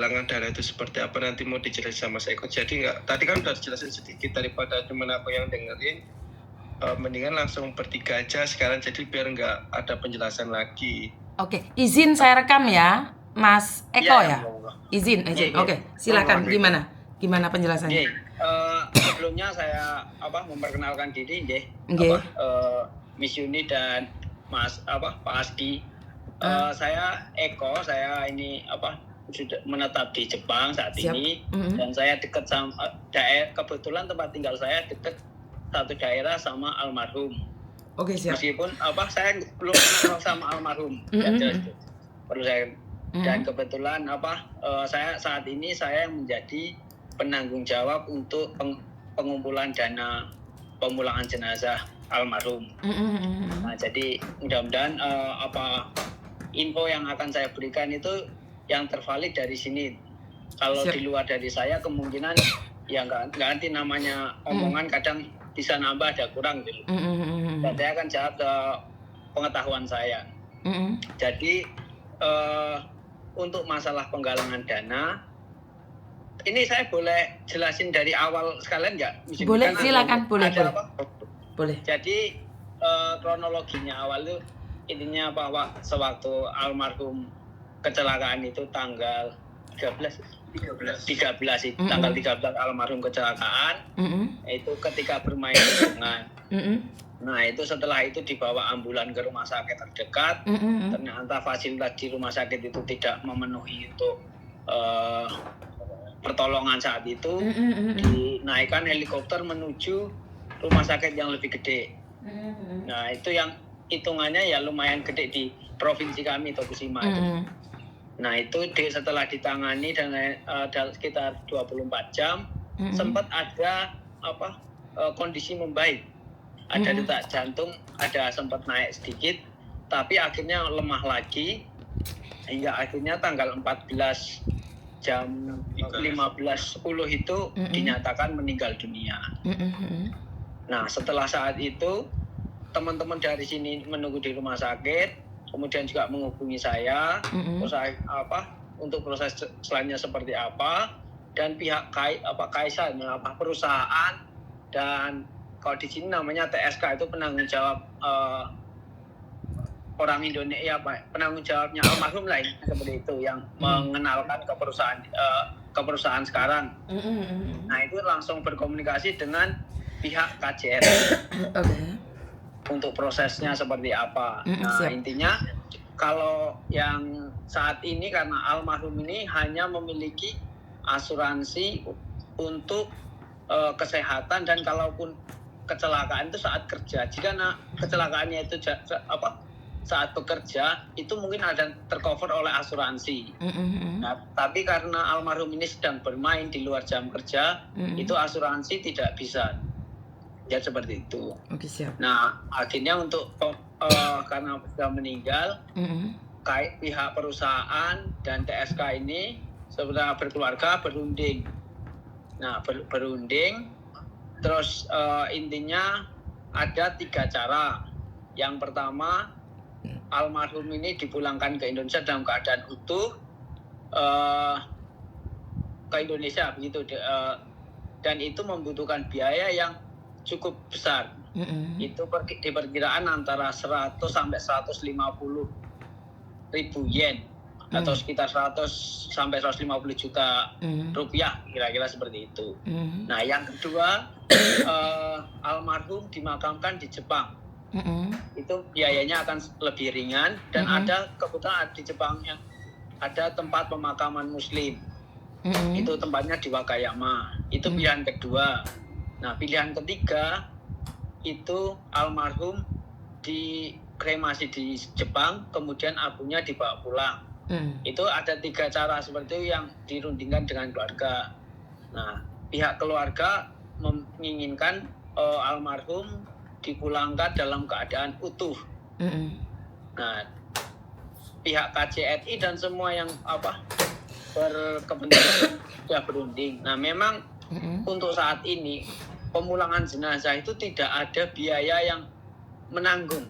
penggalangan dana itu seperti apa nanti mau dijelasin sama Mas Eko. Jadi tadi kan udah dijelasin sedikit daripada cuma aku yang dengerin. Mendingan langsung bertiga aja sekarang, jadi biar nggak ada penjelasan lagi. Oke, izin saya rekam ya, Mas Eko ya. Izin. Oke, silakan. Gimana penjelasannya? Sebelumnya saya memperkenalkan diri, Miss Yuni dan Pak Asdi. Saya Eko, saya ini sudah menetap di Jepang saat ini, dan saya dekat sama kebetulan tempat tinggal saya dekat satu daerah sama almarhum. Oke, siap. Meskipun saya belum kenal sama almarhum, perlu saya. Dan kebetulan saya saat ini saya menjadi penanggung jawab untuk pengumpulan dana pemulangan jenazah almarhum. Nah, jadi mudah-mudahan info yang akan saya berikan itu yang tervalid dari sini. Kalau di luar dari saya kemungkinan ya nggak nanti namanya omongan kadang bisa nambah ada kurang gitu. Dan saya akan jawab ke pengetahuan saya. Jadi untuk masalah penggalangan dana, ini saya boleh jelasin dari awal sekalian nggak? Boleh, silakan. Boleh. Jadi kronologinya awal itu intinya bahwa sewaktu almarhum kecelakaan itu tanggal 13 itu tanggal 13 almarhum kecelakaan, itu ketika bermain hubungan. Nah, itu setelah itu dibawa ambulan ke rumah sakit terdekat. Ternyata fasilitas di rumah sakit itu tidak memenuhi untuk pertolongan saat itu. Dinaikkan helikopter menuju rumah sakit yang lebih gede. Nah, itu yang hitungannya ya lumayan gede di provinsi kami, Tokushima itu. Nah, itu setelah ditangani dan sekitar 24 jam, sempat ada kondisi membaik. Ada detak jantung, ada sempat naik sedikit, tapi akhirnya lemah lagi, hingga akhirnya tanggal 14 jam 15.10 itu dinyatakan meninggal dunia. Nah, setelah saat itu, teman-teman dari sini menunggu di rumah sakit, kemudian juga menghubungi saya, untuk proses selanjutnya seperti apa, dan pihak Kaisar, perusahaan, dan kalau di sini namanya TSK itu penanggung jawab orang Indonesia, penanggung jawabnya almarhum lah, seperti itu, yang mengenalkan ke perusahaan sekarang. Nah, itu langsung berkomunikasi dengan pihak KJR. Untuk prosesnya seperti apa. Nah, intinya kalau yang saat ini karena almarhum ini hanya memiliki asuransi untuk kesehatan, dan kalaupun kecelakaan itu saat kerja. Jika kecelakaannya itu saat bekerja, itu mungkin ada tercover oleh asuransi. Nah, tapi karena almarhum ini sedang bermain di luar jam kerja, itu asuransi tidak bisa. Ya, seperti itu. Oke, siap. Nah, akhirnya untuk karena sudah meninggal, pihak perusahaan dan TSK ini sebenarnya berkeluarga berunding. Nah, berunding, terus intinya ada 3 cara. Yang pertama, almarhum ini dipulangkan ke Indonesia dalam keadaan utuh ke Indonesia begitu, dan itu membutuhkan biaya yang cukup besar. Itu diperkiraan antara 100 sampai 150 ribu yen, atau sekitar 100 sampai 150 juta rupiah, kira-kira seperti itu. Nah, yang kedua, almarhum dimakamkan di Jepang. Itu biayanya akan lebih ringan, dan ada kebetulan di Jepang yang ada tempat pemakaman Muslim. Itu tempatnya di Wakayama. Itu pilihan kedua. Nah, pilihan ketiga itu almarhum dikremasi di Jepang, kemudian abunya dibawa pulang. Itu ada 3 cara seperti itu yang dirundingkan dengan keluarga. Nah, pihak keluarga menginginkan almarhum dipulangkan dalam keadaan utuh. Nah, pihak KJRI dan semua yang berkepentingan sudah berunding. Nah, memang untuk saat ini pemulangan jenazah itu tidak ada biaya yang menanggung,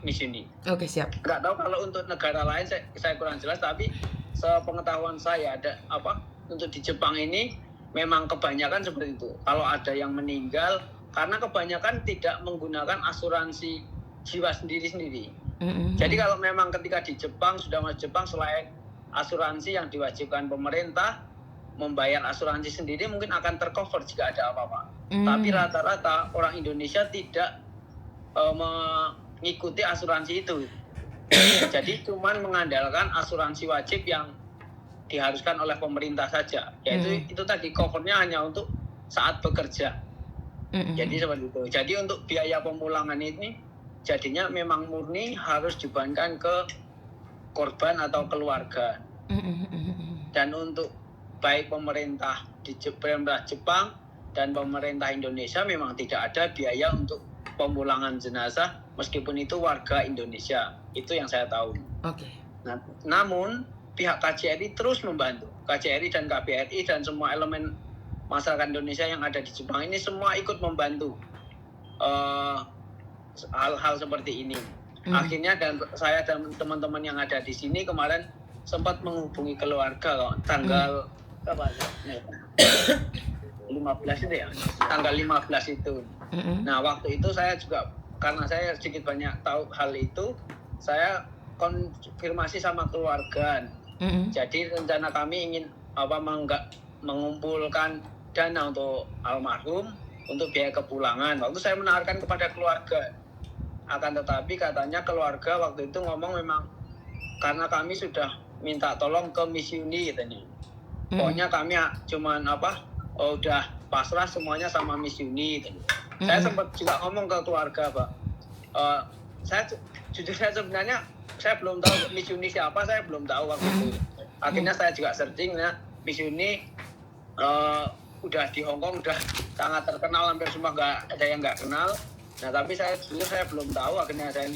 Miss Yuni. Oke, siap. Nggak tahu kalau untuk negara lain saya kurang jelas, tapi sepengetahuan saya ada untuk di Jepang ini memang kebanyakan seperti itu. Kalau ada yang meninggal karena kebanyakan tidak menggunakan asuransi jiwa sendiri-sendiri. Jadi kalau memang ketika di Jepang sudah masuk Jepang, selain asuransi yang diwajibkan pemerintah, membayar asuransi sendiri mungkin akan tercover jika ada apa-apa. Tapi rata-rata orang Indonesia tidak mengikuti asuransi itu. Jadi cuman mengandalkan asuransi wajib yang diharuskan oleh pemerintah saja. Yaitu itu tadi covernya hanya untuk saat bekerja. Jadi seperti itu. Jadi untuk biaya pemulangan ini jadinya memang murni harus dibebankan ke korban atau keluarga. Dan untuk baik pemerintah Jepang dan pemerintah Indonesia memang tidak ada biaya untuk pemulangan jenazah meskipun itu warga Indonesia. Itu yang saya tahu. Oke. Nah, namun pihak KJRI terus membantu. KJRI dan KBRI dan semua elemen masyarakat Indonesia yang ada di Jepang ini semua ikut membantu hal-hal seperti ini. Akhirnya dan saya dan teman-teman yang ada di sini kemarin sempat menghubungi keluarga tanggal 15 itu ya. Tanggal 15 itu. Nah, waktu itu saya juga karena saya sedikit banyak tahu hal itu, saya konfirmasi sama keluarga. Jadi rencana kami ingin mengumpulkan dana untuk almarhum untuk biaya kepulangan. Waktu saya menawarkan kepada keluarga, akan tetapi katanya keluarga waktu itu ngomong memang karena kami sudah minta tolong ke Miss Uni katanya. Pokoknya kami cuman udah pasrah semuanya sama Miss Uni katanya. Saya sempat juga ngomong ke keluarga, Pak. Saya sebenarnya saya belum tahu Miss Uni siapa, saya belum tahu waktu itu. Akhirnya saya juga searching ya, Miss Uni udah di Hong Kong udah sangat terkenal, hampir semua nggak ada yang nggak kenal. Nah tapi saya belum tahu, akhirnya saya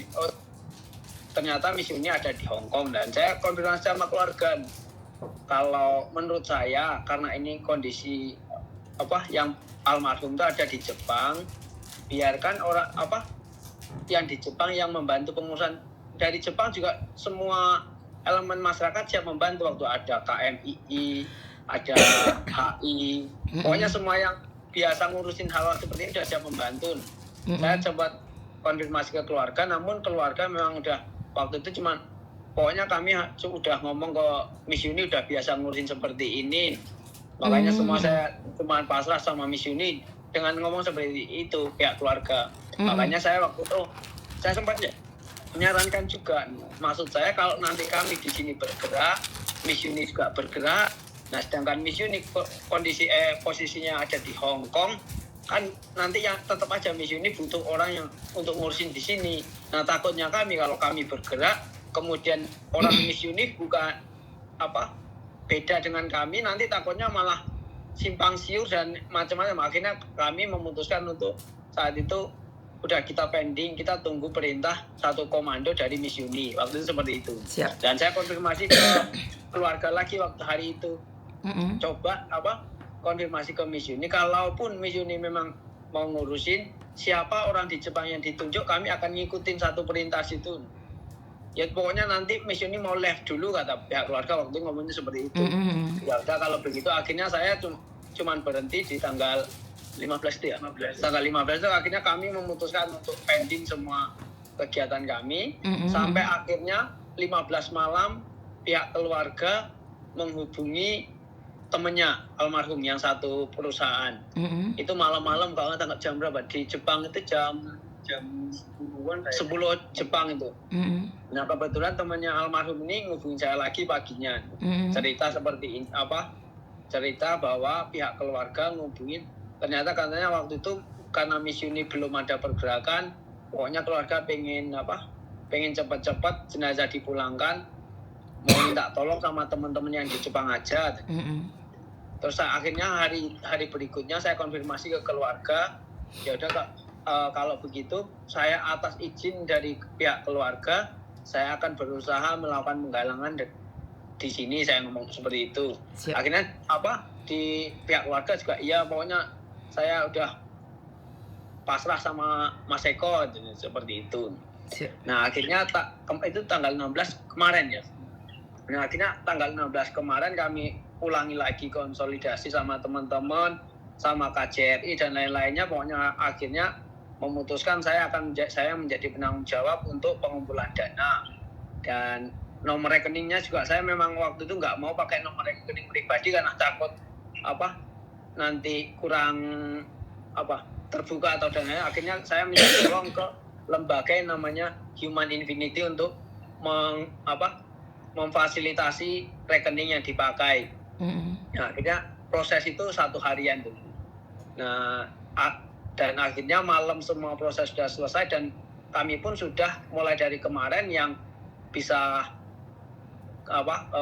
ternyata Miss Uni ada di Hong Kong dan saya konfirmasi sama keluarga. Kalau menurut saya karena ini kondisi yang almarhum itu ada di Jepang, biarkan orang yang di Jepang yang membantu pengurusan dari Jepang juga semua elemen masyarakat siap membantu waktu ada KMII, ada HI, pokoknya semua yang biasa ngurusin hal seperti ini sudah siap membantu. Saya coba konfirmasi ke keluarga, namun keluarga memang udah waktu itu cuma pokoknya kami sudah ngomong ke Miss Uni udah biasa ngurusin seperti ini, makanya semua saya cuma pasrah sama Miss Uni dengan ngomong seperti itu pihak keluarga. Makanya saya waktu itu saya sempat menyarankan juga, maksud saya kalau nanti kami di sini bergerak, Miss Uni juga bergerak. Nah, sedangkan Miss Uni posisinya ada di Hong Kong, kan nanti yang tetap aja Miss Uni butuh orang yang untuk ngurusin di sini. Nah, takutnya kami kalau kami bergerak, kemudian orang Miss Uni bukan beda dengan kami, nanti takutnya malah simpang siur dan macam-macam. Akhirnya kami memutuskan untuk saat itu udah kita pending, kita tunggu perintah satu komando dari Miss Uni. Waktu itu seperti itu. Siap. Dan saya konfirmasi ke keluarga lagi waktu hari itu. Coba konfirmasi ke Miss Uni, kalaupun Miss Uni memang mau ngurusin siapa orang di Jepang yang ditunjuk, kami akan ngikutin satu perintah situ. Ya pokoknya nanti Miss Uni mau left dulu kata pihak keluarga waktu itu ngomongnya seperti itu. Ya udah kalau begitu akhirnya saya cuman berhenti di tanggal 15 itu ya. Tanggal 15 itu akhirnya kami memutuskan untuk pending semua kegiatan kami sampai akhirnya 15 malam pihak keluarga menghubungi temennya almarhum yang satu perusahaan. Itu malam-malam kalau tanggal jam berapa di Jepang itu jam 10-an 10 Jepang itu. Nah kebetulan temannya almarhum ini ngubungin saya lagi paginya. Cerita seperti ini cerita bahwa pihak keluarga ngubungin, ternyata katanya waktu itu karena Miss Uni belum ada pergerakan, pokoknya keluarga pengen cepat-cepat jenazah dipulangkan, mau minta tolong sama teman-teman yang di Jepang aja. Terus akhirnya hari berikutnya saya konfirmasi ke keluarga, ya udah kalau begitu saya atas izin dari pihak keluarga saya akan berusaha melakukan penggalangan di sini, saya ngomong seperti itu. Siap. Akhirnya di pihak keluarga juga iya, pokoknya saya udah pasrah sama Mas Eko seperti itu. Siap. Nah akhirnya itu tanggal 16 kemarin ya. Nah, akhirnya tanggal 16 kemarin kami ulangi lagi konsolidasi sama teman-teman, sama KJRI dan lain-lainnya. Pokoknya akhirnya memutuskan saya menjadi penanggung jawab untuk pengumpulan dana. Dan nomor rekeningnya juga saya memang waktu itu nggak mau pakai nomor rekening pribadi karena takut nanti kurang terbuka atau dana. Akhirnya saya minta tolong ke lembaga yang namanya Human Infinity untuk memfasilitasi rekening yang dipakai. Nah, akhirnya proses itu 1 harian dulu. Nah, dan akhirnya malam semua proses sudah selesai dan kami pun sudah mulai dari kemarin yang bisa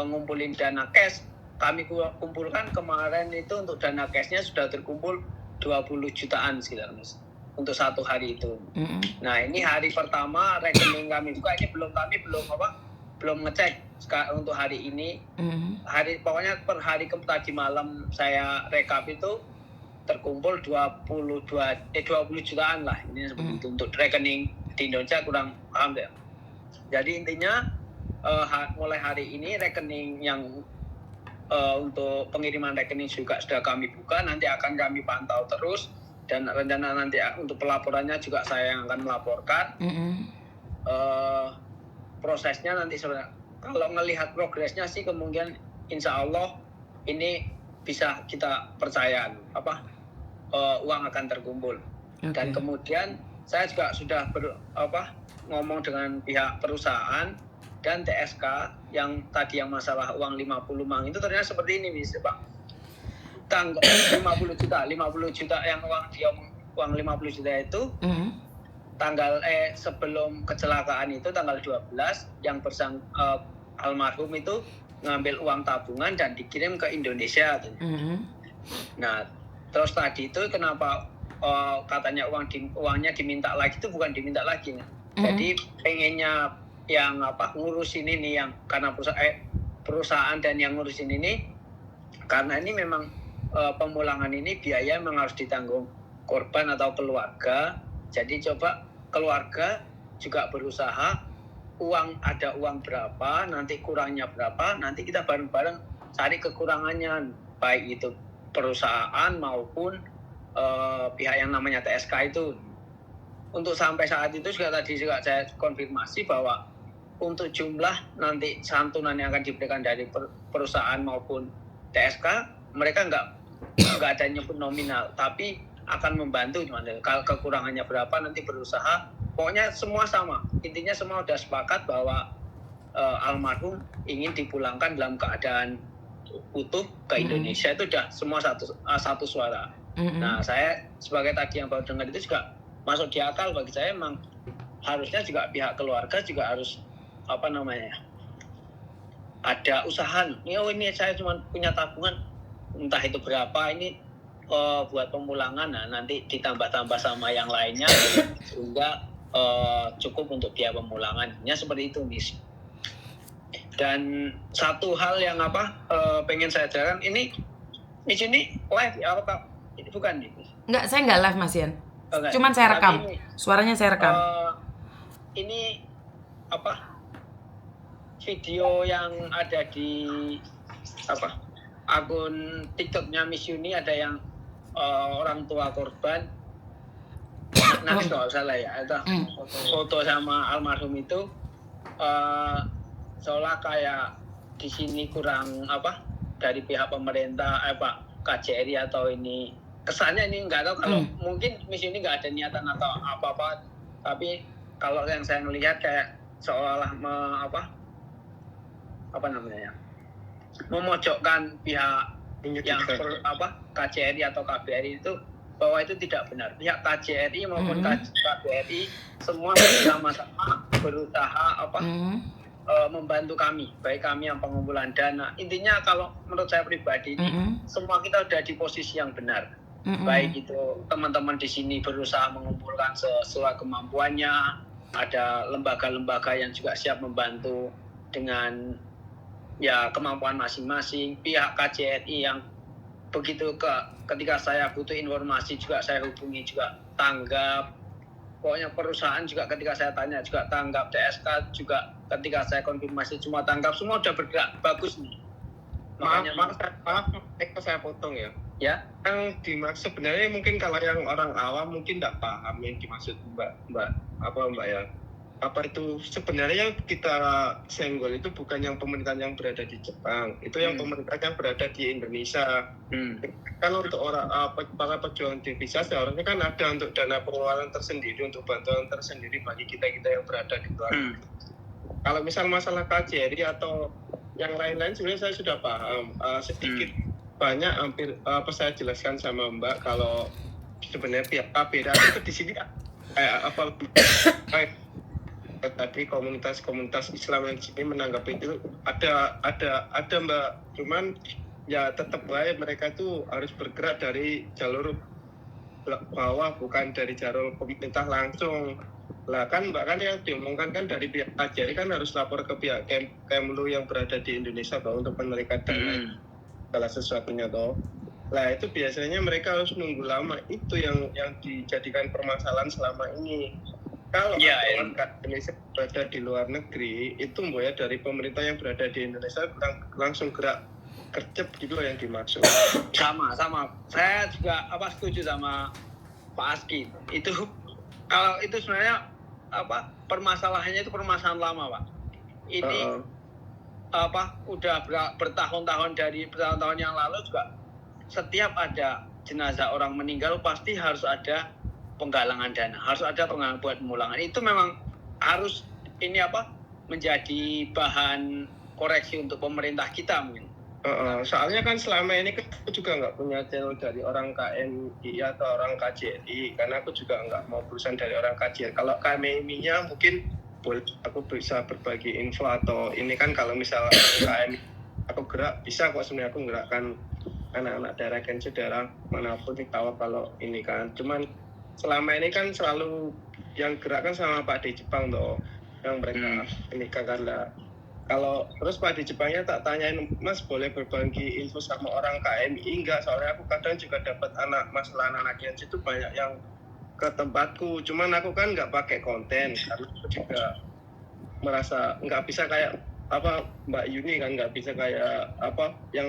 ngumpulin dana cash. Kami kumpulkan kemarin itu untuk dana cashnya sudah terkumpul 20 jutaan sekitar, Mas, untuk 1 hari itu. Nah, ini hari pertama rekening kami buka, ini belum ngecek untuk hari ini. Pokoknya per hari tadi malam saya rekap itu terkumpul 20 jutaan lah. Ini seperti itu untuk rekening di Indonesia, kurang paham ya. Jadi intinya mulai hari ini rekening yang untuk pengiriman rekening juga sudah kami buka, nanti akan kami pantau terus dan rencana nanti untuk pelaporannya juga saya yang akan melaporkan. Prosesnya nanti sebenarnya kalau ngelihat progresnya sih kemungkinan insya Allah ini bisa kita percaya uang akan terkumpul. Dan kemudian saya juga sudah ngomong dengan pihak perusahaan dan TSK yang tadi yang masalah uang 50 mang itu ternyata seperti ini Pak. 50 juta yang uang 50 juta itu sebelum kecelakaan itu tanggal 12 yang almarhum itu ngambil uang tabungan dan dikirim ke Indonesia. Nah, terus tadi itu kenapa katanya uangnya diminta lagi, itu bukan diminta lagi. Jadi pengennya yang ngurusin ini yang karena perusahaan dan yang ngurusin ini karena ini memang pemulangan ini biaya memang harus ditanggung korban atau keluarga. Jadi coba keluarga juga berusaha ada uang berapa, nanti kurangnya berapa, nanti kita bareng-bareng cari kekurangannya, baik itu perusahaan maupun pihak yang namanya TSK itu. Untuk sampai saat itu tadi juga saya konfirmasi bahwa untuk jumlah nanti santunan yang akan diberikan dari perusahaan maupun TSK, mereka nggak ada nyebut nominal, tapi akan membantu kalau kekurangannya berapa nanti berusaha. Pokoknya semua sama, intinya semua sudah sepakat bahwa almarhum ingin dipulangkan dalam keadaan utuh ke Indonesia. Itu sudah semua satu suara. Nah, saya sebagai tadi yang baru dengar itu juga masuk di akal bagi saya. Memang harusnya juga pihak keluarga juga harus ada usaha. Ini saya cuma punya tabungan entah itu berapa, ini buat pemulangan, nah nanti ditambah-tambah sama yang lainnya sehingga cukup untuk biaya pemulangan. Seperti itu, Miss. Dan satu hal yang pengen saya ajarkan, ini Miss ini live ya apa ini bukan nih? Enggak, saya enggak live, Mas Ian. Okay. Cuman saya rekam. Suaranya saya rekam. Ini video yang ada di akun TikToknya Miss Yuni, ada yang orang tua korban nangis kalau salah ya, itu foto sama almarhum itu seolah kayak di sini kurang dari pihak pemerintah KJRI atau ini kesannya, ini nggak tahu kalau mungkin Miss Yuni nggak ada niatan atau apa-apa, tapi kalau yang saya melihat kayak seolah memojokkan pihak yang KJRI atau KBRI itu, bahwa itu tidak benar. Pihak KJRI maupun KBRI semua bersama-sama berusaha membantu kami, baik kami yang pengumpulan dana. Intinya kalau menurut saya pribadi ini semua kita sudah di posisi yang benar. Baik itu teman-teman di sini berusaha mengumpulkan sesuai kemampuannya, ada lembaga-lembaga yang juga siap membantu dengan kemampuan masing-masing, pihak KJRI yang begitu ketika saya butuh informasi juga saya hubungi juga tanggap. Pokoknya perusahaan juga ketika saya tanya juga tanggap, TSK juga ketika saya konfirmasi semua tangkap, semua udah bergerak bagus nih. Maaf, saya potong ya. Ya. Yang dimaksud sebenarnya mungkin kalau yang orang awam mungkin tidak paham yang dimaksud Mbak ya. Apa itu sebenarnya yang kita senggol itu bukan yang pemerintahan yang berada di Jepang, itu yang pemerintahan yang berada di Indonesia. Kalau untuk orang para pejuang devisa seharusnya kan ada untuk dana pengeluaran tersendiri, untuk bantuan tersendiri bagi kita yang berada di luar. Kalau misal masalah KJRI atau yang lain-lain sebenarnya saya sudah paham sedikit banyak hampir saya jelaskan sama Mbak kalau sebenarnya pihak KBRI itu di sini tadi komunitas Islam yang di sini menanggapi itu ada Mbak, cuman ya tetap baik mereka itu harus bergerak dari jalur bawah bukan dari jalur pemerintah langsung. Lah kan Mbak kan yang diomongkan kan dari pihak KJRI kan harus lapor ke pihak Kemlu yang berada di Indonesia toh untuk menerikan dana segala sesuatunya toh. Lah itu biasanya mereka harus nunggu lama, itu yang dijadikan permasalahan selama ini. Kalau Indonesia berada di luar negeri, itu ya dari pemerintah yang berada di Indonesia langsung gerak kercep gitu yang dimaksud. Sama. Saya juga setuju sama Pak Aski. Itu kalau itu sebenarnya permasalahannya itu permasalahan lama, Pak. Ini udah bertahun-tahun yang lalu juga setiap ada jenazah orang meninggal pasti harus ada penggalangan dana, harus ada penggalangan buat pemulangan. Itu memang harus menjadi bahan koreksi untuk pemerintah kita mungkin. Soalnya kan selama ini aku juga nggak punya channel dari orang KMI atau orang KJRI, karena aku juga nggak mau berurusan dari orang KJRI. Kalau KMI-nya mungkin boleh aku bisa berbagi info atau ini kan kalau misalnya KMI aku gerak bisa kok sebenarnya aku gerakkan anak-anak daerah kan saudara manapun tahu kalau ini kan. Cuman selama ini kan selalu yang gerak kan sama Pak di Jepang toh, yang mereka ini karena kalau terus Pak di Jepangnya tak tanyain, Mas boleh berbagi info sama orang KMI enggak, soalnya aku kadang juga dapat masalah anak yang situ banyak yang ke tempatku, cuman aku kan nggak pakai konten karena aku juga merasa nggak bisa kayak Mbak Yuni kan, nggak bisa kayak yang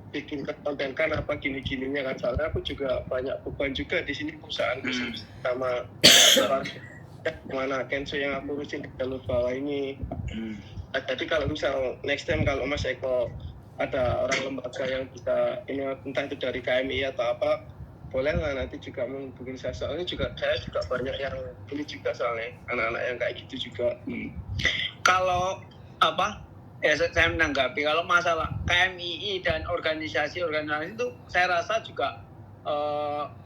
bikin konten kan gini-gininya kan, soalnya aku juga banyak beban juga di sini perusahaanku sama orang mana Kenzo yang aku urusin di jalur bawah ini. Jadi kalau misal next time kalau Mas Eko ada orang lembaga yang bisa ini entah itu dari KMI atau apa, boleh lah nanti juga menghubungi saya, soalnya saya juga banyak yang ini juga soalnya anak-anak yang kayak gitu juga. Kalau saya menanggapi kalau masalah KMII dan organisasi itu saya rasa juga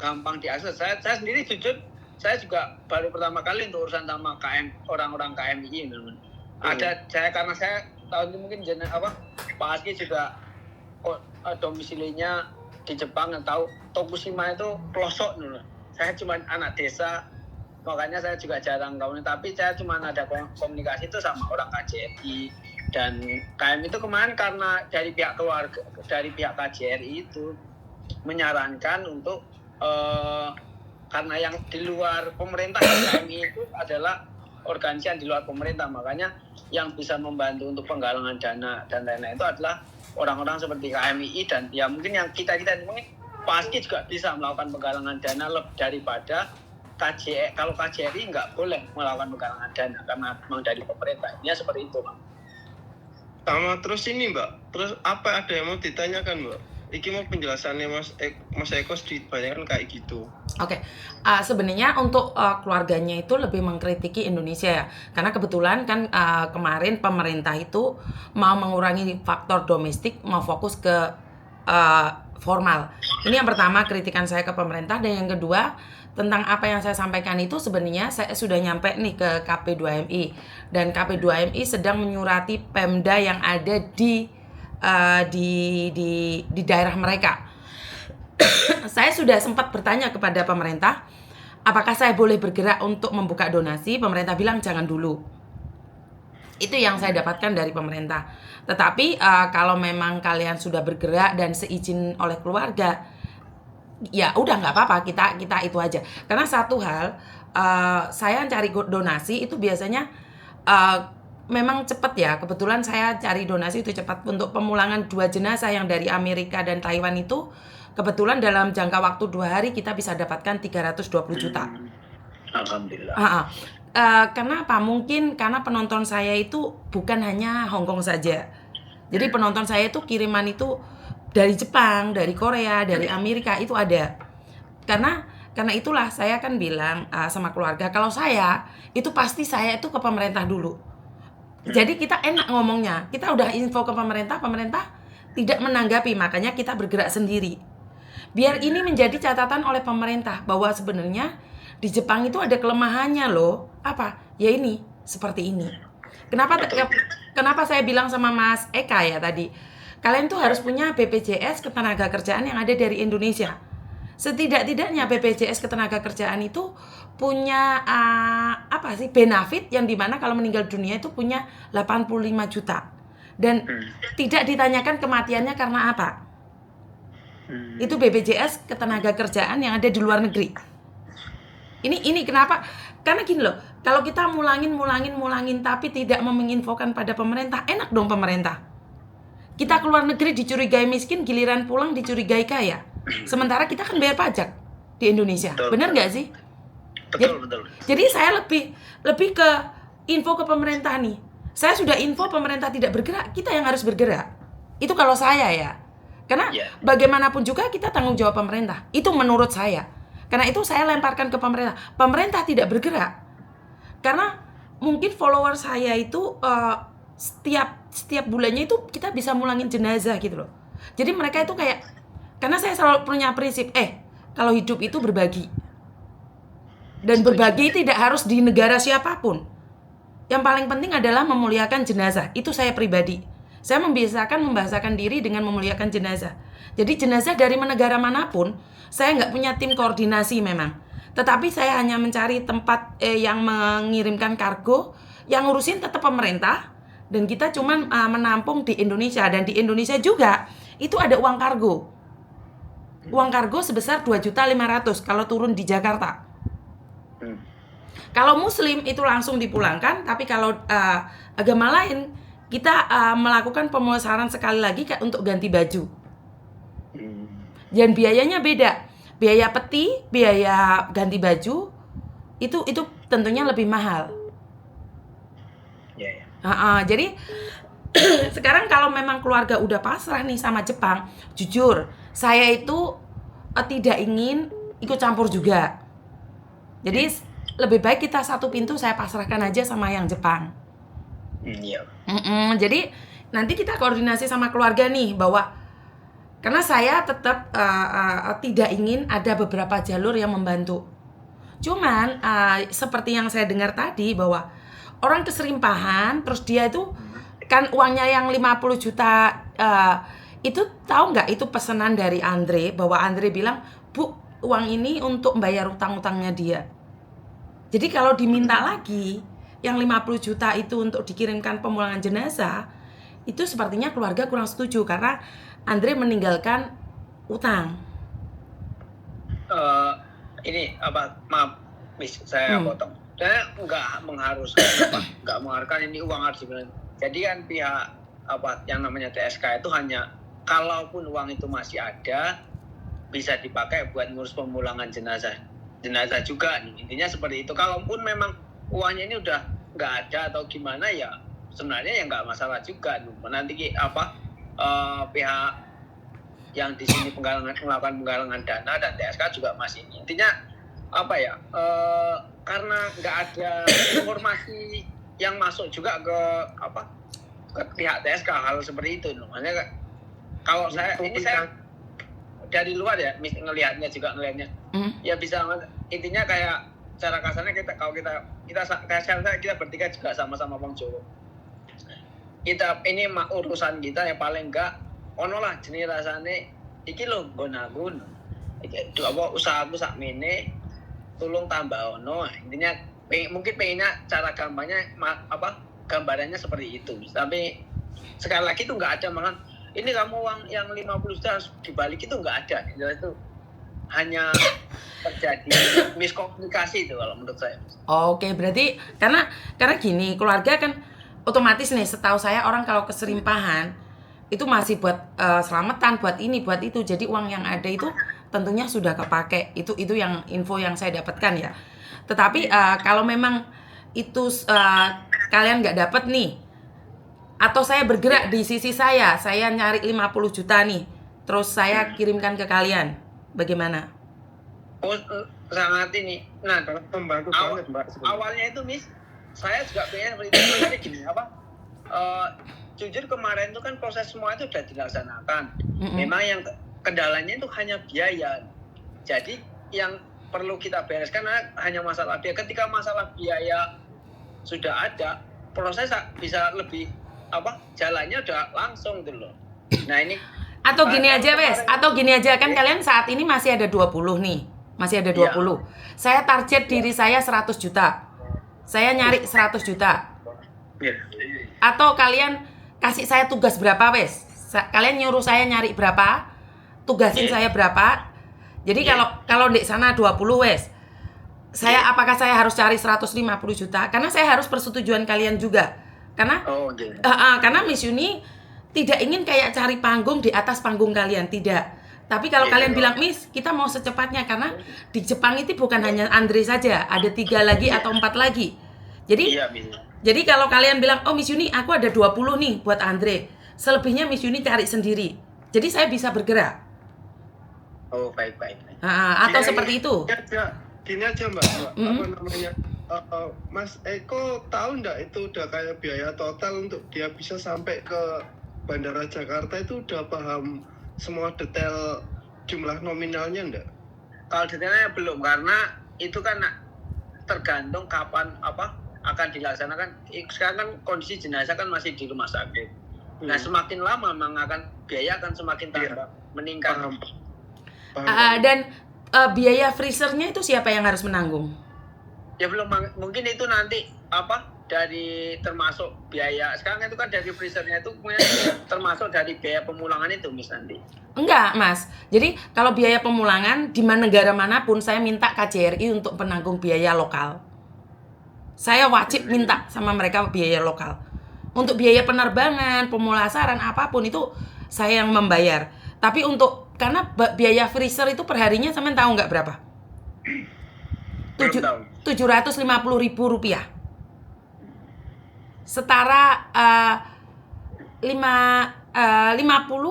gampang diakses. Saya sendiri jujur saya juga baru pertama kali untuk urusan sama orang-orang KMII teman-teman. Karena saya tahun ini mungkin Pak Aski juga domisilinya di Jepang, tahu Tokushima itu pelosok dulu. Saya cuma anak desa, makanya saya juga jarang tahu. Tapi saya cuma ada komunikasi itu sama orang KJRI dan KM itu kemarin karena dari pihak keluarga, dari pihak KJRI itu menyarankan untuk karena yang di luar pemerintah KMI itu adalah organisasi yang di luar pemerintah, makanya yang bisa membantu untuk penggalangan dana dan lain-lain itu adalah orang-orang seperti KMI dan ya mungkin yang kita mungkin pasti juga bisa melakukan penggalangan dana lebih daripada KJRI. Kalau KJRI nggak boleh melakukan penggalangan dana karena memang dari pemerintah. Ini seperti itu, Pak. Sama terus ini Mbak, terus apa ada yang mau ditanyakan Mbak? Iki mau penjelasannya Mas Eko ditanyakan kayak gitu. Oke. Sebenarnya untuk keluarganya itu lebih mengkritiki Indonesia ya, karena kebetulan kan kemarin pemerintah itu mau mengurangi faktor domestik, mau fokus ke formal. Ini yang pertama kritikan saya ke pemerintah, dan yang kedua tentang apa yang saya sampaikan itu sebenarnya saya sudah nyampe nih ke KP2MI, dan KP2MI sedang menyurati Pemda yang ada di daerah mereka. Saya sudah sempat bertanya kepada pemerintah, apakah saya boleh bergerak untuk membuka donasi? Pemerintah bilang jangan dulu. Itu yang saya dapatkan dari pemerintah. Tetapi kalau memang kalian sudah bergerak dan seizin oleh keluarga, ya udah nggak apa-apa, kita itu aja. Karena satu hal, saya cari donasi itu biasanya memang cepat ya. Kebetulan saya cari donasi itu cepat. Untuk pemulangan 2 jenazah yang dari Amerika dan Taiwan itu kebetulan dalam jangka waktu 2 hari kita bisa dapatkan 320 juta. Alhamdulillah. Karena apa? Mungkin karena penonton saya itu bukan hanya Hongkong saja. Jadi penonton saya itu kiriman itu dari Jepang, dari Korea, dari Amerika itu ada. Karena itulah saya kan bilang sama keluarga, kalau saya itu pasti saya itu ke pemerintah dulu. Jadi kita enak ngomongnya. Kita udah info ke pemerintah, pemerintah tidak menanggapi, makanya kita bergerak sendiri. Biar ini menjadi catatan oleh pemerintah bahwa sebenarnya di Jepang itu ada kelemahannya loh. Apa? Ya ini, seperti ini. Kenapa saya bilang sama Mas Eka ya tadi, kalian tuh harus punya BPJS Ketenagakerjaan yang ada dari Indonesia. Setidak-tidaknya BPJS Ketenagakerjaan itu punya benefit yang dimana kalau meninggal dunia itu punya 85 juta. Dan tidak ditanyakan kematiannya karena apa. Itu BPJS Ketenagakerjaan yang ada di luar negeri. Ini kenapa? Karena gini loh, kalau kita mulangin tapi tidak menginfokan pada pemerintah, enak dong pemerintah. Kita keluar negeri dicurigai miskin, giliran pulang dicurigai kaya. Sementara kita kan bayar pajak di Indonesia. Benar nggak sih? Betul. Jadi saya lebih ke info ke pemerintah nih. Saya sudah info pemerintah tidak bergerak, kita yang harus bergerak. Itu kalau saya ya. Karena bagaimanapun juga kita tanggung jawab pemerintah. Itu menurut saya. Karena itu saya lemparkan ke pemerintah. Pemerintah tidak bergerak. Karena mungkin follower saya itu setiap bulannya itu kita bisa mulangin jenazah gitu loh. Jadi mereka itu kayak, karena saya selalu punya prinsip, kalau hidup itu berbagi. Dan berbagi tidak harus di negara siapapun. Yang paling penting adalah memuliakan jenazah. Itu saya pribadi. Saya membiasakan diri dengan memuliakan jenazah. Jadi jenazah dari negara manapun, saya nggak punya tim koordinasi memang. Tetapi saya hanya mencari tempat yang mengirimkan kargo, yang ngurusin tetap pemerintah, dan kita cuman menampung di Indonesia. Dan di Indonesia juga, itu ada uang kargo. Uang kargo sebesar 2.500.000 kalau turun di Jakarta. Kalau Muslim itu langsung dipulangkan, tapi kalau agama lain, kita melakukan pemulasaran sekali lagi untuk ganti baju. Dan biayanya beda. Biaya peti, biaya ganti baju itu tentunya lebih mahal. Jadi sekarang kalau memang keluarga udah pasrah nih sama Jepang, jujur saya itu tidak ingin ikut campur juga. Jadi lebih baik kita satu pintu, saya pasrahkan aja sama yang Jepang. Jadi nanti kita koordinasi sama keluarga nih bahwa karena saya tetap tidak ingin ada beberapa jalur yang membantu. Cuman seperti yang saya dengar tadi bahwa orang keserimpahan, terus dia itu kan uangnya yang 50 juta itu tahu nggak, itu pesanan dari Andre, bahwa Andre bilang, "Bu, uang ini untuk membayar utang-utangnya dia." Jadi kalau diminta lagi yang 50 juta itu untuk dikirimkan pemulangan jenazah, itu sepertinya keluarga kurang setuju karena Andre meninggalkan utang. Maaf, Miss, saya potong. Saya nggak mengharuskan ini uang harus dibilang. Jadi kan pihak yang namanya TSK itu hanya kalaupun uang itu masih ada, bisa dipakai buat ngurus pemulangan jenazah juga. Intinya seperti itu. Kalaupun memang uangnya ini udah nggak ada atau gimana, ya sebenarnya ya nggak masalah juga. Nanti pihak yang di sini melakukan penggalangan dana dan TSK juga masih, intinya karena nggak ada informasi yang masuk juga ke pihak TSK hal seperti itu. Makanya kalau saya dari luar ya, ngelihatnya ya bisa, intinya kayak cara kasarnya kita bertiga juga sama-sama Bang Jowo. Kita ini urusan kita yang paling enggak ono lah jenis rasane iki lho nggon iki usahaku sakmene tulung tambah ono. Intinya mungkin pengennya cara gambarannya seperti itu. Tapi sekali lagi itu enggak ada malah ini kamu uang yang 50 juta harus dibalik, itu enggak ada. Itu hanya terjadi miskomunikasi itu kalau menurut saya. Oke, berarti karena gini, keluarga kan otomatis nih, setahu saya orang kalau keserimpahan itu masih buat selamatan, buat ini, buat itu. Jadi uang yang ada itu tentunya sudah kepake. Itu yang info yang saya dapatkan ya. Tetapi kalau memang itu kalian nggak dapat nih, atau saya bergerak di sisi saya nyari 50 juta nih, terus saya kirimkan ke kalian, bagaimana? Oh, sangat ini. Nah, Membantu banget Mbak. awalnya itu Miss, saya juga pengen seperti itu. Tapi gini jujur kemarin itu kan proses semua itu sudah dilaksanakan. Memang yang kendalanya itu hanya biaya. Jadi yang perlu kita bereskan hanya masalah biaya. Ketika masalah biaya sudah ada, proses bisa lebih jalannya udah langsung gitu loh. Nah ini atau gini aja kan kalian saat ini masih ada 20 nih. Masih ada 20. Iya. Saya target diri saya 100 juta. Saya nyari 100 juta. Atau kalian kasih saya tugas berapa wes? Kalian nyuruh saya nyari berapa? Tugasin saya berapa? Jadi kalau di sana 20 wes. Apakah saya harus cari 150 juta? Karena saya harus persetujuan kalian juga. Karena karena Miss Yuni tidak ingin kayak cari panggung di atas panggung kalian, tidak. Tapi kalau kalian bilang, Miss, kita mau secepatnya, karena di Jepang itu bukan hanya Andre saja, ada 3 lagi atau 4 lagi. Jadi kalau kalian bilang, oh Miss Yuni, aku ada 20 nih buat Andre, selebihnya Miss Yuni cari sendiri. Jadi saya bisa bergerak. Oh, baik. Atau seperti itu. Gini aja Mbak. Apa namanya? Mas Eko tahu nggak itu udah kayak biaya total untuk dia bisa sampai ke Bandara Jakarta itu udah paham semua detail jumlah nominalnya enggak? Kalau detailnya belum, karena itu kan tergantung kapan akan dilaksanakan. Sekarang kan kondisi jenazah kan masih di rumah sakit. Nah semakin lama memang biaya akan semakin tambah, meningkat. Dan biaya freezernya itu siapa yang harus menanggung? Ya belum, mungkin itu nanti dari termasuk biaya. Sekarang itu kan dari freezernya itu termasuk dari biaya pemulangan itu Miss nanti. Enggak Mas, jadi kalau biaya pemulangan di negara manapun saya minta KJRI untuk penanggung biaya lokal. Saya wajib minta sama mereka biaya lokal. Untuk biaya penerbangan, pemulasaran, apapun itu saya yang membayar. Tapi karena biaya freezer itu perharinya sampean tahu nggak berapa? 750.000 rupiah. Setara 50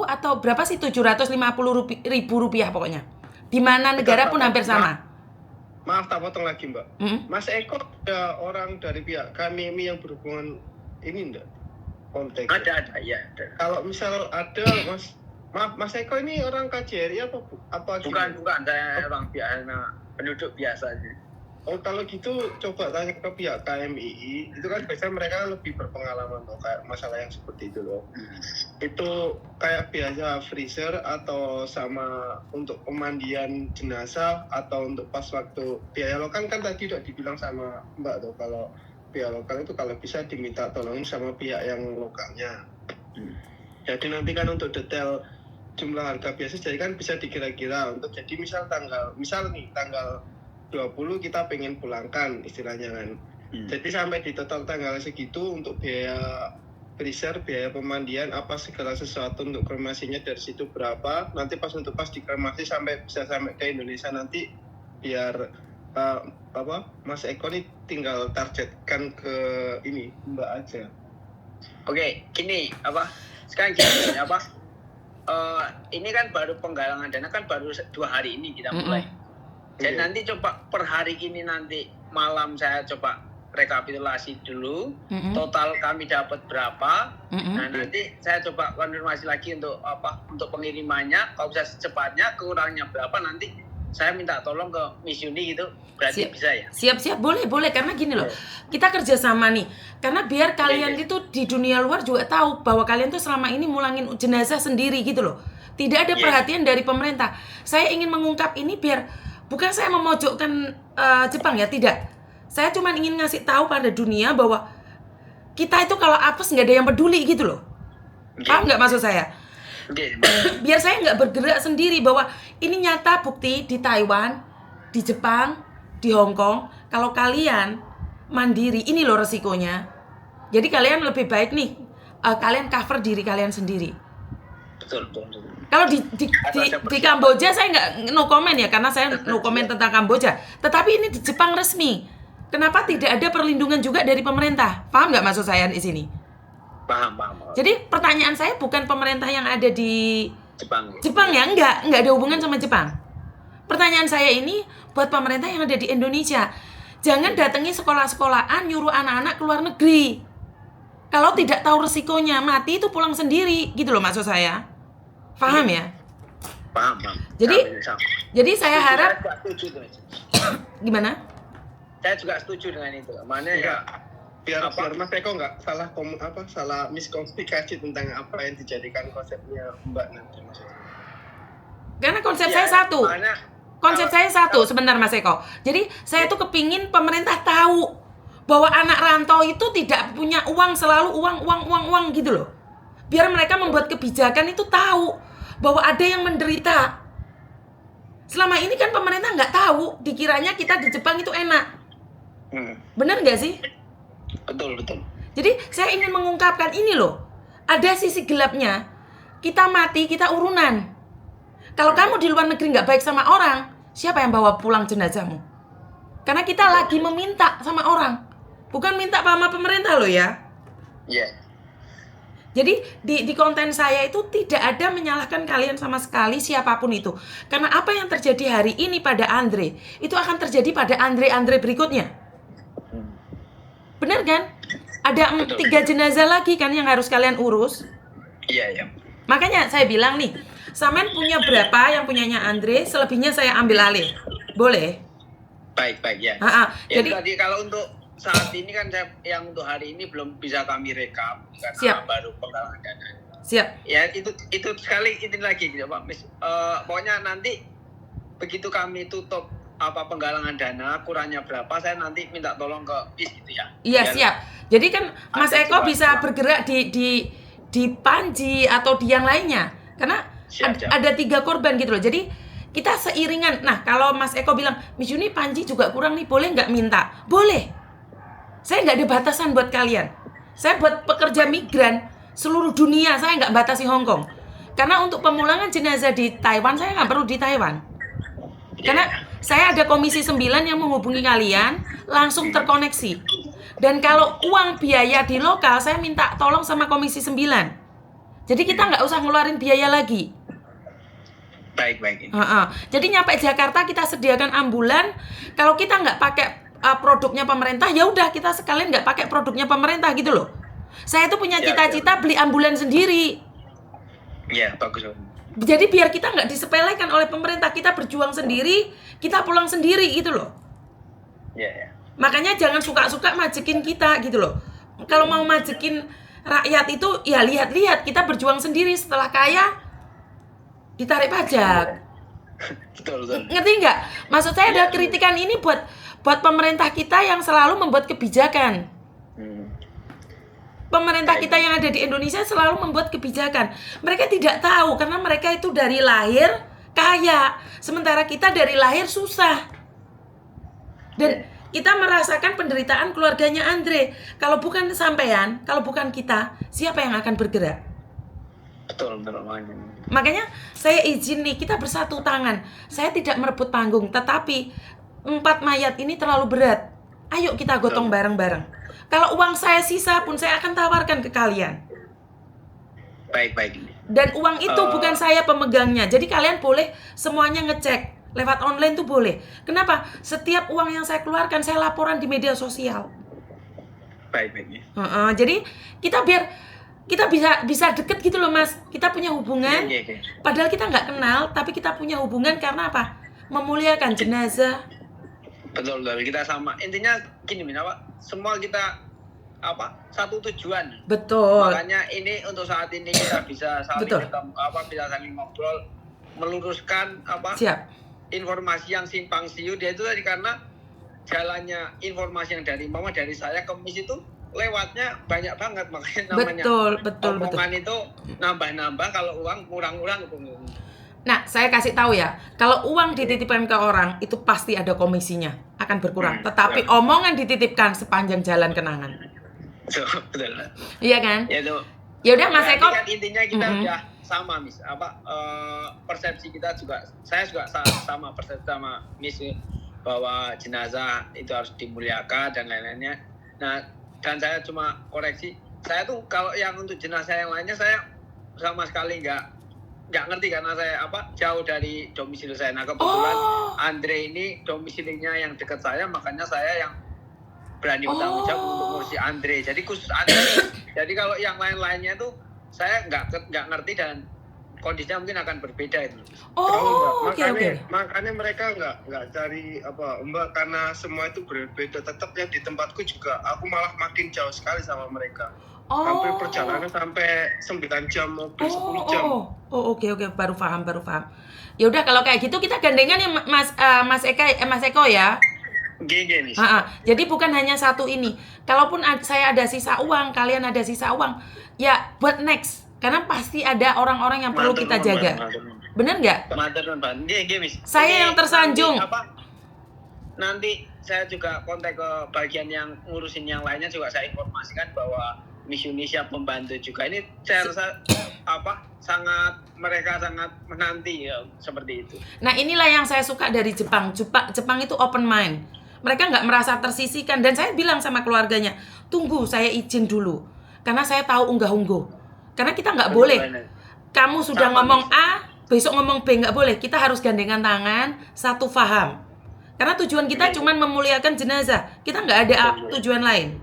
atau berapa sih 750.000 rupiah pokoknya. Di mana negara pun hampir sama. Maaf tak potong lagi Mbak. Mas Eko ada orang dari pihak KMMI yang berhubungan ini enggak? Konteks. Ada ya. Kalau misal ada Mas Eko ini orang KJRI apa? Bukan, saya orang biasa, penduduk biasa aja. Oh kalau gitu coba tanya ke pihak KMII, itu kan biasanya mereka lebih berpengalaman loh kayak masalah yang seperti itu loh. Itu kayak biasa freezer atau sama untuk pemandian jenazah atau untuk pas waktu biaya lokal kan tadi udah dibilang sama Mbak tuh kalau biaya lokal itu kalau bisa diminta tolongin sama pihak yang lokalnya. Jadi nanti kan untuk detail jumlah harga biasa jadi kan bisa dikira-kira untuk jadi misal tanggal 20 kita pengen pulangkan istilahnya kan. Jadi sampai di total tanggal segitu untuk biaya freezer, biaya pemandian, apa segala sesuatu untuk kremasinya dari situ berapa. Nanti pas dikremasi bisa sampai ke Indonesia nanti biar Mas Eko ini tinggal targetkan ke ini Mbak aja. Oke, gini sekarang gini ini kan baru penggalangan dana kan baru 2 hari ini kita mulai. Jadi nanti coba per hari ini nanti malam saya coba rekapitulasi dulu total kami dapat berapa. Nah nanti saya coba konfirmasi lagi untuk pengirimannya. Kalau bisa secepatnya kurangnya berapa nanti saya minta tolong ke Miss Yuni gitu. Berarti bisa ya? Siap boleh karena gini loh. Kita kerjasama nih. Karena biar kalian itu di dunia luar juga tahu bahwa kalian tuh selama ini mulangin jenazah sendiri gitu loh. Tidak ada perhatian dari pemerintah. Saya ingin mengungkap ini biar bukan saya memojokkan Jepang ya, tidak. Saya cuma ingin ngasih tahu pada dunia bahwa kita itu kalau apes nggak ada yang peduli gitu loh. Paham nggak maksud saya? Biar saya nggak bergerak sendiri bahwa ini nyata bukti di Taiwan, di Jepang, di Hong Kong. Kalau kalian mandiri, ini loh resikonya. Jadi kalian lebih baik nih, kalian cover diri kalian sendiri. Betul. Kalau di Kamboja saya nggak no comment ya, karena saya no comment tentang Kamboja. Tetapi ini di Jepang resmi. Kenapa tidak ada perlindungan juga dari pemerintah? Paham nggak maksud saya di sini? Paham. Jadi pertanyaan saya bukan pemerintah yang ada di Jepang ya, nggak ada hubungan sama Jepang. Pertanyaan saya ini buat pemerintah yang ada di Indonesia. Jangan datangi sekolah-sekolahan nyuruh anak-anak ke luar negeri. Kalau tidak tahu resikonya, mati itu pulang sendiri, gitu loh maksud saya. Paham ya? Paham. Jadi saya harap Saya setuju tuh. gimana? Saya juga setuju dengan itu. Mana ya biar Mas Eko nggak salah miskomunikasi tentang apa yang dijadikan konsepnya Mbak nanti maksudnya. Karena konsep saya satu. Konsep saya satu, sebentar Mas Eko. Jadi saya tuh kepingin pemerintah tahu bahwa anak rantau itu tidak punya uang, selalu uang gitu loh. Biar mereka membuat kebijakan itu tahu bahwa ada yang menderita. Selama ini kan pemerintah nggak tahu, dikiranya kita di Jepang itu enak. Bener nggak sih? Betul. Jadi saya ingin mengungkapkan ini loh. Ada sisi gelapnya. Kita mati, kita urunan. Kalau kamu di luar negeri nggak baik sama orang, siapa yang bawa pulang jenazahmu? Karena kita lagi meminta sama orang, bukan minta sama pemerintah loh ya. Iya. Jadi di konten saya itu tidak ada menyalahkan kalian sama sekali, siapapun itu. Karena apa yang terjadi hari ini pada Andre, itu akan terjadi pada Andre berikutnya. Bener kan? Ada 3 jenazah lagi kan yang harus kalian urus. Iya. Makanya saya bilang nih, Samen punya berapa yang punyanya Andre, selebihnya saya ambil alih. Boleh? Baik ya. Jadi tadi kalau untuk saat ini kan yang untuk hari ini belum bisa kami rekap karena siap. baru penggalangan dana. Siap. Ya itu sekali itu lagi gitu Pak. Pokoknya nanti begitu kami tutup penggalangan dana kurangnya berapa, saya nanti minta tolong ke PIS gitu ya. Iya, siap. Jadi kan Mas Eko bisa bergerak di Panji atau di yang lainnya. Karena ada 3 korban gitu loh. Jadi kita seiringan. Nah, kalau Mas Eko bilang, Miss Yuni Panji juga kurang nih, boleh nggak minta? Boleh. Saya nggak ada batasan buat kalian. Saya buat pekerja migran seluruh dunia, saya nggak batasi Hong Kong. Karena untuk pemulangan jenazah di Taiwan, saya nggak perlu di Taiwan. Karena saya ada komisi 9 yang menghubungi kalian, langsung terkoneksi. Dan kalau uang biaya di lokal, saya minta tolong sama komisi 9. Jadi kita nggak usah ngeluarin biaya lagi. Baik. Jadi nyampe Jakarta kita sediakan ambulan. Kalau kita nggak pakai produknya pemerintah, ya udah kita sekalian nggak pakai produknya pemerintah gitu loh. Saya tuh punya cita-cita beli ambulan sendiri. Iya, bagus. Jadi biar kita nggak disepelekan oleh pemerintah, kita berjuang sendiri, kita pulang sendiri gitu loh. Iya. Makanya jangan suka-suka majekin kita gitu loh. Kalau mau majekin rakyat itu ya lihat-lihat kita berjuang sendiri, setelah kaya ditarik pajak. Betul. Ngerti nggak? Maksud saya ada kritikan ini buat pemerintah kita yang selalu membuat kebijakan. Pemerintah kita yang ada di Indonesia selalu membuat kebijakan. Mereka tidak tahu karena mereka itu dari lahir kaya, sementara kita dari lahir susah. Dan kita merasakan penderitaan keluarganya Andre. Kalau bukan sampean, kalau bukan kita, siapa yang akan bergerak? Betul. Makanya saya izin nih, kita bersatu tangan. Saya tidak merebut panggung, tetapi 4 mayat ini terlalu berat. Ayo kita gotong bareng-bareng. Kalau uang saya sisa pun saya akan tawarkan ke kalian. Baik. Dan uang itu bukan saya pemegangnya. Jadi kalian boleh semuanya ngecek. Lewat online tuh boleh. Kenapa? Setiap uang yang saya keluarkan saya laporan di media sosial. Baik. Jadi kita bisa deket gitu loh Mas. Kita punya hubungan. Padahal kita nggak kenal, tapi kita punya hubungan karena apa? Memuliakan jenazah. Betul. Kita sama. Intinya gini, semua kita satu tujuan. Betul. Makanya ini untuk saat ini kita bisa saling bisa saling ngobrol, meluruskan Siap. informasi yang simpang siur. Dia itu tadi karena jalannya informasi yang dari saya ke MIS itu lewatnya banyak banget, makanya namanya betul. omongan itu nambah-nambah, kalau uang kurang-kurang itu. Nah, saya kasih tahu ya, kalau uang dititipkan ke orang itu pasti ada komisinya, akan berkurang. Tetapi omongan dititipkan sepanjang jalan kenangan. Betul. Iya kan? Ya itu. Ya udah Mas Berarti Eko. kan intinya kita udah sama Miss. Persepsi kita juga, saya juga sama persepsi sama Miss bahwa jenazah itu harus dimuliakan dan lain-lainnya. Nah, dan saya cuma koreksi, saya tuh kalau yang untuk jenazah yang lainnya saya sama sekali nggak ngerti karena saya jauh dari domisili saya. Nah kebetulan Andre ini domisilinya yang dekat saya, makanya saya yang berani bertanggung jawab untuk ngurusi Andre. Jadi khusus Andre. Jadi kalau yang lain-lainnya itu saya nggak ngerti dan kondisinya mungkin akan berbeda itu. Makanya mereka nggak cari Mbak, karena semua itu berbeda. Tetap yang di tempatku juga aku malah makin jauh sekali sama mereka. Sampai perjalanan sampai 9 jam mobil 10 jam. Oke, baru paham. Ya udah kalau kayak gitu kita gandengan ya Mas Eko ya. GG nih. Jadi bukan hanya satu ini. Kalaupun saya ada sisa uang, kalian ada sisa uang, ya buat next. Karena pasti ada orang-orang yang perlu kita jaga. Bener nggak? Saya yang tersanjung. Nanti saya juga kontak ke bagian yang ngurusin yang lainnya, juga saya informasikan bahwa Miss Indonesia pembantu juga. Ini saya rasa mereka sangat menanti ya, seperti itu. Nah inilah yang saya suka dari Jepang. Jepang itu open mind. Mereka nggak merasa tersisihkan. Dan saya bilang sama keluarganya, tunggu saya izin dulu. Karena saya tahu unggah-ungguh. Karena kita nggak boleh. Kamu sudah ngomong A, besok ngomong B, nggak boleh. Kita harus gandengan tangan, satu paham. Karena tujuan kita cuma memuliakan jenazah. Kita nggak ada tujuan lain.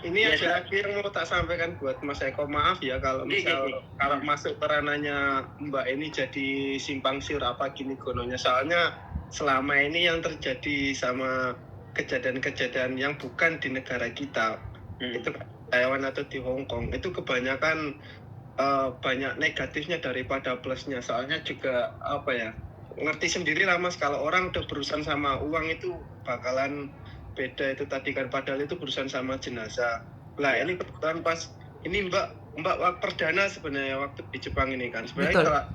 Ini ada lagi yang mau tak sampaikan buat Mas Eko, maaf ya kalau kalau masuk perananya Mbak ini jadi simpang siur gini gononya. Soalnya selama ini yang terjadi sama kejadian-kejadian yang bukan di negara kita, itu Taiwan atau di Hong Kong, itu kebanyakan banyak negatifnya daripada plusnya. Soalnya juga ngerti sendiri lah Mas, kalau orang udah berurusan sama uang itu bakalan beda itu tadi kan, padahal itu berurusan sama jenazah. Lah ini kebetulan pas ini Mbak perdana sebenarnya waktu di Jepang ini kan. Sebenarnya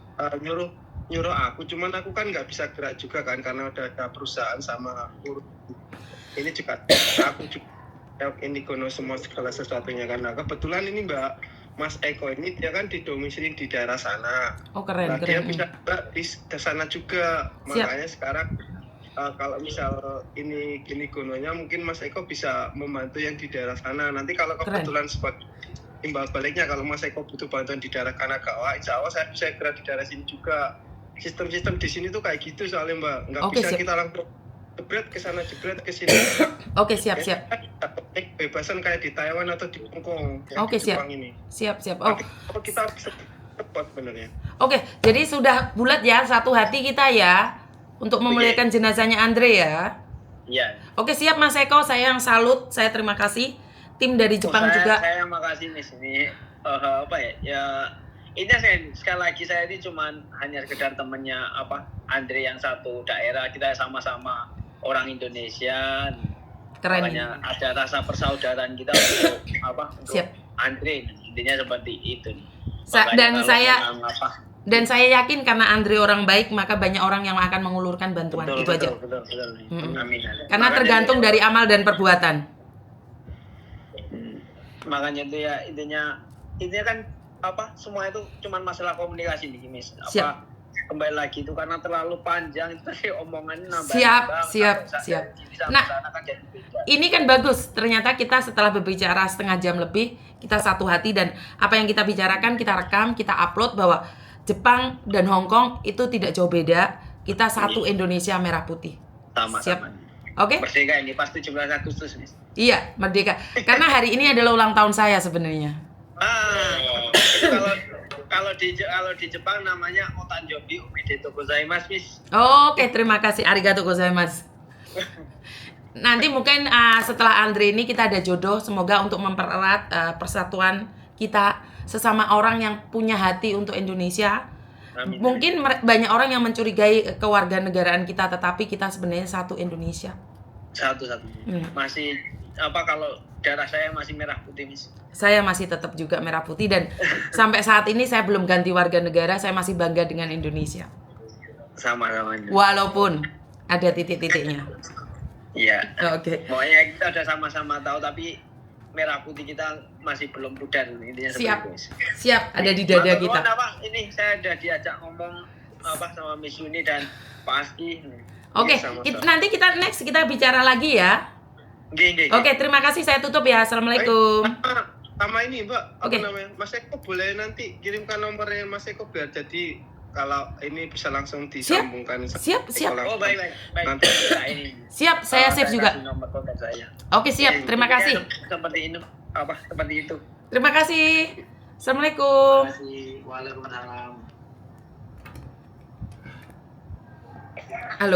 nyuruh aku, cuman aku kan nggak bisa gerak juga kan karena udah ada perusahaan sama ini juga aku juga ini kono semua segala sesuatunya kan. Nah, kebetulan ini Mas Eko ini dia kan didomisili di daerah sana. Keren. Dia bisa di sana juga. Makanya sekarang kalau misal ini gunanya mungkin Mas Eko bisa membantu yang di daerah sana. Nanti kalau kebetulan sebagai timbal baliknya kalau Mas Eko butuh bantuan di daerah Kanagawa, insya Allah saya bisa gerak di daerah sini juga. Sistem-sistem di sini tuh kayak gitu soalnya Mbak. Nggak bisa kita langsung jebret ke sana, jebret ke sini. Oke, siap. Bebasan kayak di Taiwan atau di Hong Kong. Oke, siap. Ini. Siap. Kalau kita bisa cepat benernya. Oke, jadi sudah bulat ya, satu hati kita ya untuk memuliakan jenazahnya Andre ya. Iya. Oke, siap Mas Eko, saya yang salut, saya terima kasih. Tim dari Jepang juga. Saya yang makasih Miss ini ini sekali lagi saya ini cuman hanya sekedar temennya Andre yang satu daerah, kita sama-sama orang Indonesia. Keren. Makanya ada rasa persaudaraan kita untuk Siap. Andre, intinya seperti itu nih. Dan saya yakin karena Andre orang baik, maka banyak orang yang akan mengulurkan bantuan. Itu aja. Betul. Amin. Karena tergantung dari amal dan perbuatan. Makanya itu ya intinya kan semua itu cuma masalah komunikasi nih Miss. Kembali lagi itu karena terlalu panjang itu tadi omongannya nambah. Siap. Nah, ini kan bagus. Ternyata kita setelah berbicara setengah jam lebih, kita satu hati dan apa yang kita bicarakan kita rekam, kita upload bahwa Jepang dan Hong Kong itu tidak jauh beda. Kita satu Indonesia merah putih. Sama-sama. Oke? Merdeka ini pas 17 Agustus, Miss. Iya, merdeka. Karena hari ini adalah ulang tahun saya sebenarnya. Kalau di Jepang namanya Otanjobi Omedetou gozaimasu, Miss. Oke, terima kasih. Arigatou gozaimasu. Nanti mungkin setelah Andre ini kita ada jodoh, semoga untuk mempererat persatuan kita sesama orang yang punya hati untuk Indonesia. Amin. Mungkin banyak orang yang mencurigai kewarganegaraan kita, tetapi kita sebenarnya satu Indonesia. Satu. Masih kalau darah saya masih merah putih, Miss. Saya masih tetap juga merah putih dan sampai saat ini saya belum ganti warga negara, saya masih bangga dengan Indonesia. Sama-sama. Walaupun ada titik-titiknya. Iya. Oke. Pokoknya kita udah sama-sama tahu, tapi merah putih kita masih belum pudar intinya Siap. seperti itu. Siap, ada di dada Matur kita. nuwun, Pak. Ini saya udah diajak ngomong sama Miss Yuni dan Pak Aski. Oke, sama-sama. nanti kita next kita bicara lagi ya. Nggih. Oke, terima kasih. Saya tutup ya. Assalamualaikum. Sama ini Mbak, apa Oke. namanya? Mas Eko boleh nanti kirimkan nomornya Mas Eko biar jadi kalau ini bisa langsung disambungkan. Siap. Oh, baik. Nanti. Nah, ini. Siap, saya save juga. kasih nomor kontak saya. Oke, siap. Terima kasih. Seperti ini. Seperti itu. Terima kasih. Assalamualaikum. Terima kasih. Waalaikumsalam. Halo.